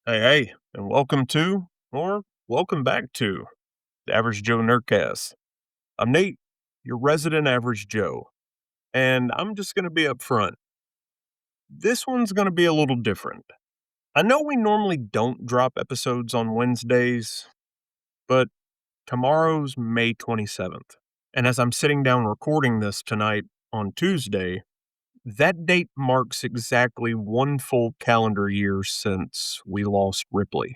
Hey, and welcome back to the Average Joe Nerdcast. I'm Nate, your resident Average Joe, and I'm just going to be upfront. This one's going to be a little different. I know we normally don't drop episodes on Wednesdays, but tomorrow's May 27th. And as I'm sitting down recording this tonight on Tuesday, that date marks exactly one full calendar year since we lost Ripley.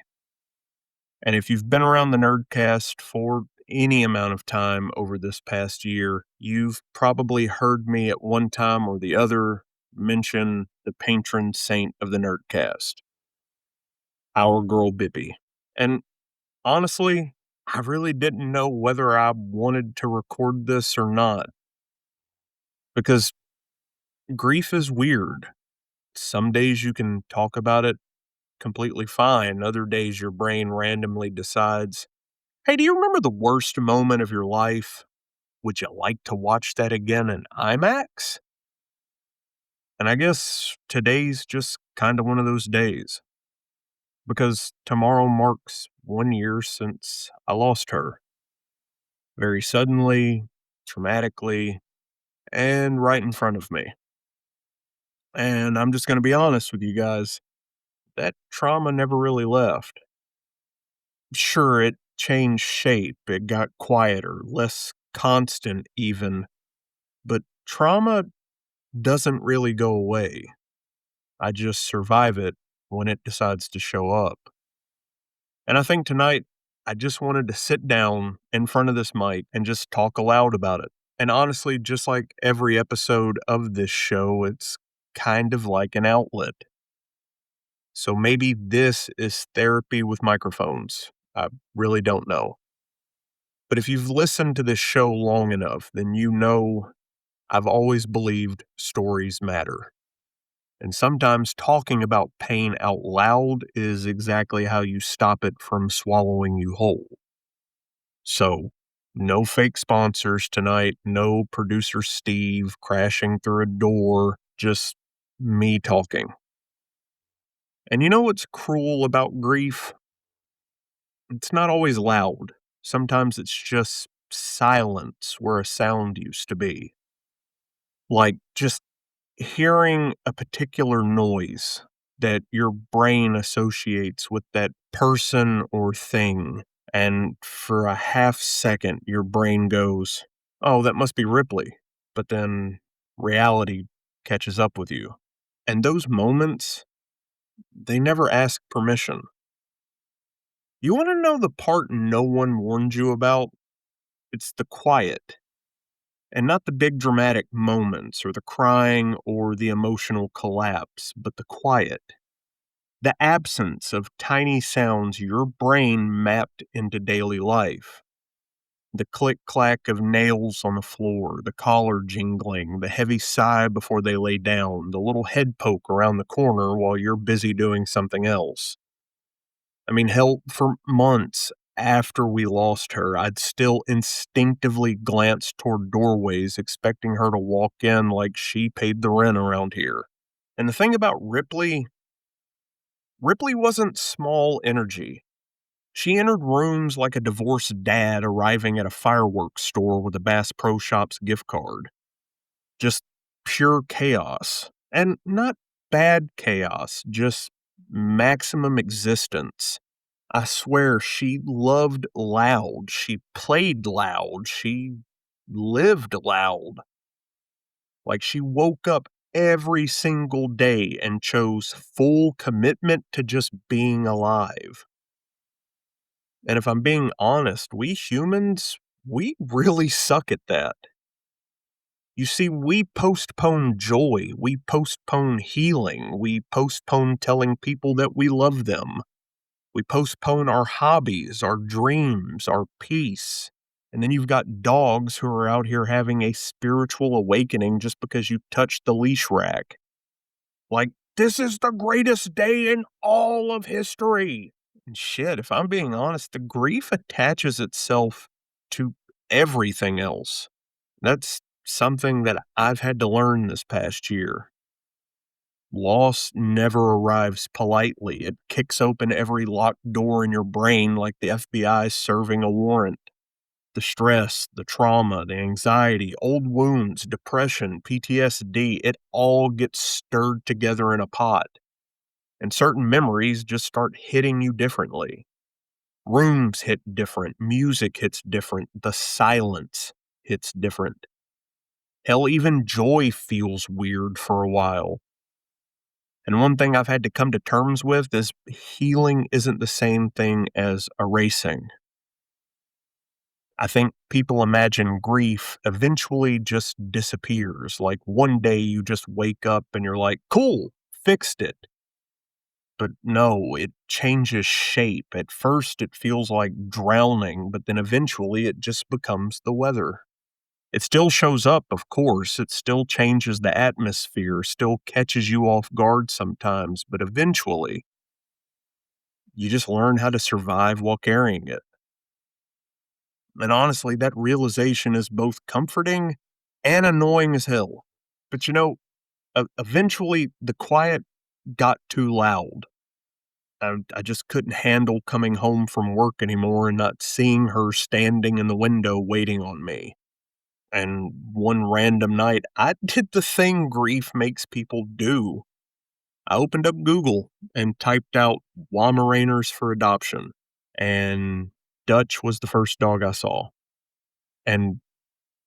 And if you've been around the Nerdcast for any amount of time over this past year, you've probably heard me at one time or the other mention the patron saint of the Nerdcast, our girl Bippy. And honestly, I really didn't know whether I wanted to record this or not because grief is weird. Some days you can talk about it completely fine, other days your brain randomly decides, hey, do you remember the worst moment of your life? Would you like to watch that again in IMAX? And I guess today's just kind of one of those days because tomorrow marks 1 year since I lost her. Very suddenly, traumatically, and right in front of me. And I'm just going to be honest with you guys, that trauma never really left. Sure, it changed shape, it got quieter, less constant even, but trauma doesn't really go away. I just survive it when it decides to show up. And I think tonight, I just wanted to sit down in front of this mic and just talk aloud about it. And honestly, just like every episode of this show, it's kind of like an outlet. So maybe this is therapy with microphones. I really don't know. But if you've listened to this show long enough, then you know I've always believed stories matter. And sometimes talking about pain out loud is exactly how you stop it from swallowing you whole. So, no fake sponsors tonight, no producer Steve crashing through a door, just me talking. And you know what's cruel about grief? It's not always loud. Sometimes it's just silence where a sound used to be. Like just hearing a particular noise that your brain associates with that person or thing, and for a half second, your brain goes, oh, that must be Ripley. But then reality catches up with you. And those moments, they never ask permission. You want to know the part no one warned you about? It's the quiet. And not the big dramatic moments or the crying or the emotional collapse, but the quiet. The absence of tiny sounds your brain mapped into daily life. The click clack of nails on the floor, the collar jingling, the heavy sigh before they lay down, the little head poke around the corner while you're busy doing something else. I mean, hell, for months after we lost her, I'd still instinctively glance toward doorways, expecting her to walk in like she paid the rent around here. And the thing about Ripley wasn't small energy. She entered rooms like a divorced dad arriving at a fireworks store with a Bass Pro Shops gift card. Just pure chaos. And not bad chaos, just maximum existence. I swear she loved loud. She played loud. She lived loud. Like she woke up every single day and chose full commitment to just being alive. And if I'm being honest, we humans, we really suck at that. You see, we postpone joy, we postpone healing, we postpone telling people that we love them. We postpone our hobbies, our dreams, our peace. And then you've got dogs who are out here having a spiritual awakening just because you touched the leash rack. Like, this is the greatest day in all of history. And shit, if I'm being honest, the grief attaches itself to everything else. That's something that I've had to learn this past year. Loss never arrives politely. It kicks open every locked door in your brain like the FBI serving a warrant. The stress, the trauma, the anxiety, old wounds, depression, PTSD, it all gets stirred together in a pot. And certain memories just start hitting you differently. Rooms hit different, music hits different, the silence hits different. Hell, even joy feels weird for a while. And one thing I've had to come to terms with is healing isn't the same thing as erasing. I think people imagine grief eventually just disappears. Like one day you just wake up and you're like, cool, fixed it. But no, it changes shape. At first, it feels like drowning, but then eventually it just becomes the weather. It still shows up, of course. It still changes the atmosphere, still catches you off guard sometimes, but eventually, you just learn how to survive while carrying it. And honestly, that realization is both comforting and annoying as hell. But eventually the quiet got too loud. I just couldn't handle coming home from work anymore and not seeing her standing in the window waiting on me. And one random night, I did the thing grief makes people do. I opened up Google and typed out Weimaraner's for adoption. And Dutch was the first dog I saw. And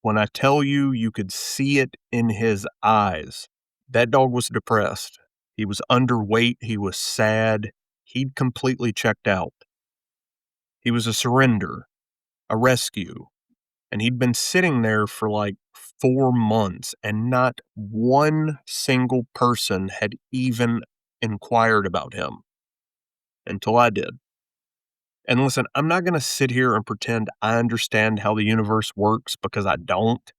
when I tell you, you could see it in his eyes, that dog was depressed. He was underweight. He was sad. He'd completely checked out. He was a surrender, a rescue. And he'd been sitting there for like 4 months, and not one single person had even inquired about him until I did. And listen, I'm not going to sit here and pretend I understand how the universe works because I don't.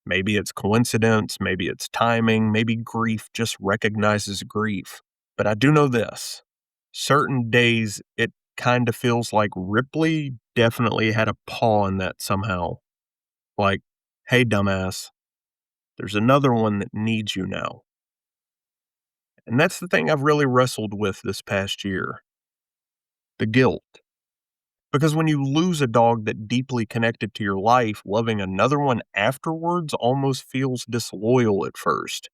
Maybe it's coincidence, maybe it's timing, maybe grief just recognizes grief. But I do know this. Certain days, it kind of feels like Ripley definitely had a paw in that somehow. Like, hey, dumbass, there's another one that needs you now. And that's the thing I've really wrestled with this past year, the guilt. Because when you lose a dog that deeply connected to your life, loving another one afterwards almost feels disloyal at first.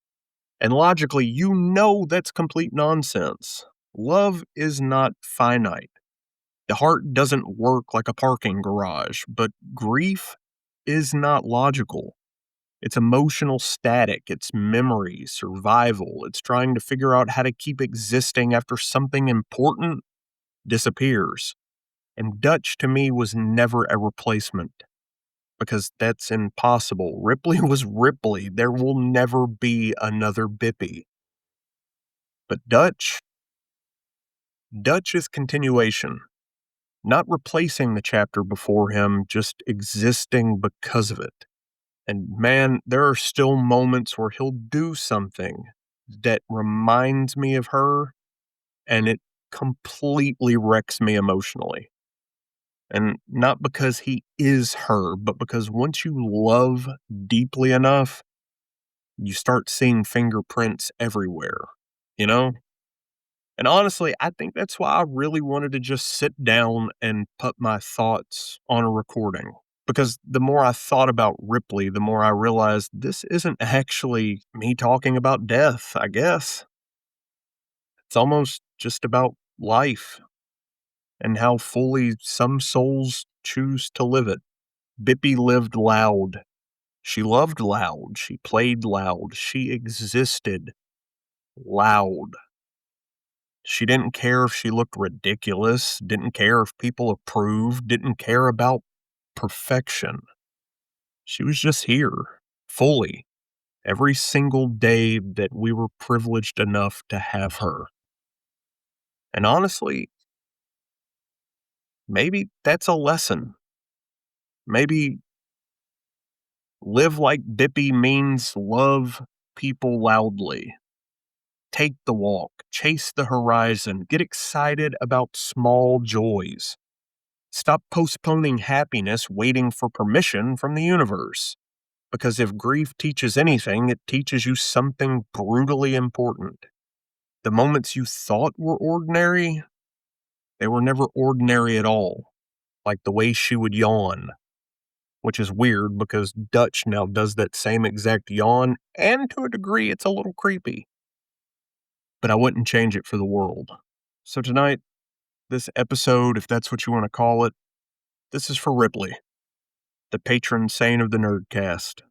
And logically, you know that's complete nonsense. Love is not finite. The heart doesn't work like a parking garage, but grief is not logical. It's emotional static, it's memory, survival. It's trying to figure out how to keep existing after something important disappears. And Dutch to me was never a replacement because that's impossible. Ripley was Ripley. There will never be another Bippy. But Dutch is continuation, not replacing the chapter before him, just existing because of it. And man, there are still moments where he'll do something that reminds me of her, and it completely wrecks me emotionally. And not because he is her, but because once you love deeply enough, you start seeing fingerprints everywhere, you know? And honestly, I think that's why I really wanted to just sit down and put my thoughts on a recording. Because the more I thought about Ripley, the more I realized this isn't actually me talking about death, I guess. It's almost just about life and how fully some souls choose to live it. Bippy lived loud. She loved loud. She played loud. She existed loud. She didn't care if she looked ridiculous, didn't care if people approved, didn't care about perfection. She was just here, fully, every single day that we were privileged enough to have her. And honestly, maybe that's a lesson. Maybe live like Bippy means love people loudly. Take the walk, chase the horizon, get excited about small joys. Stop postponing happiness waiting for permission from the universe. Because if grief teaches anything, it teaches you something brutally important. The moments you thought were ordinary, they were never ordinary at all. Like the way she would yawn, which is weird because Dutch now does that same exact yawn, and to a degree, it's a little creepy. But I wouldn't change it for the world. So tonight, this episode, if that's what you want to call it, this is for Ripley, the patron saint of the Nerdcast,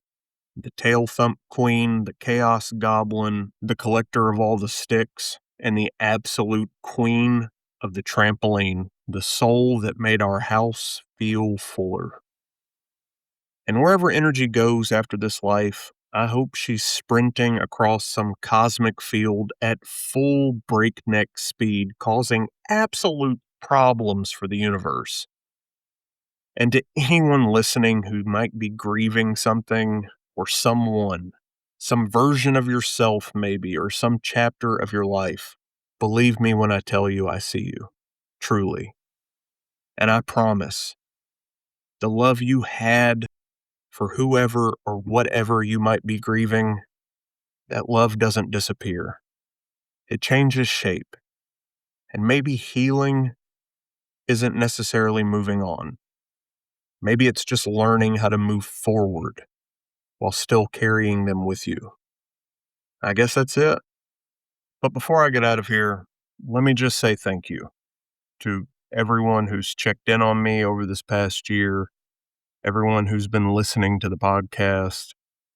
the tail thump queen, the chaos goblin, the collector of all the sticks, and the absolute queen of the trampoline, the soul that made our house feel fuller. And wherever energy goes after this life, I hope she's sprinting across some cosmic field at full breakneck speed, causing absolute problems for the universe. And to anyone listening who might be grieving something or someone, some version of yourself maybe, or some chapter of your life, believe me when I tell you I see you, truly. And I promise, the love you had for whoever or whatever you might be grieving, that love doesn't disappear. It changes shape. And maybe healing isn't necessarily moving on. Maybe it's just learning how to move forward while still carrying them with you. I guess that's it. But before I get out of here, let me just say thank you to everyone who's checked in on me over this past year, everyone who's been listening to the podcast,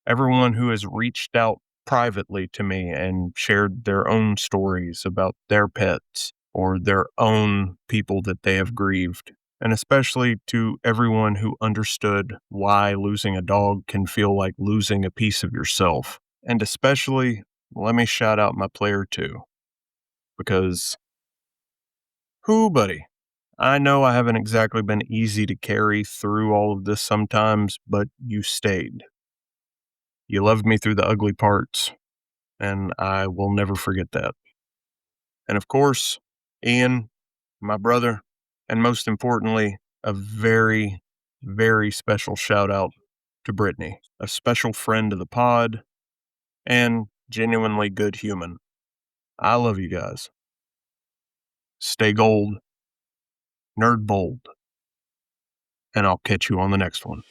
everyone who has reached out privately to me and shared their own stories about their pets or their own people that they have grieved. And especially to everyone who understood why losing a dog can feel like losing a piece of yourself. And especially, let me shout out my player too, because, buddy, I know I haven't exactly been easy to carry through all of this sometimes, but you stayed. You loved me through the ugly parts, and I will never forget that. And of course, Ian, my brother, and most importantly, a very, very special shout out to Brittany, a special friend of the pod and genuinely good human. I love you guys. Stay gold, nerd bold, and I'll catch you on the next one.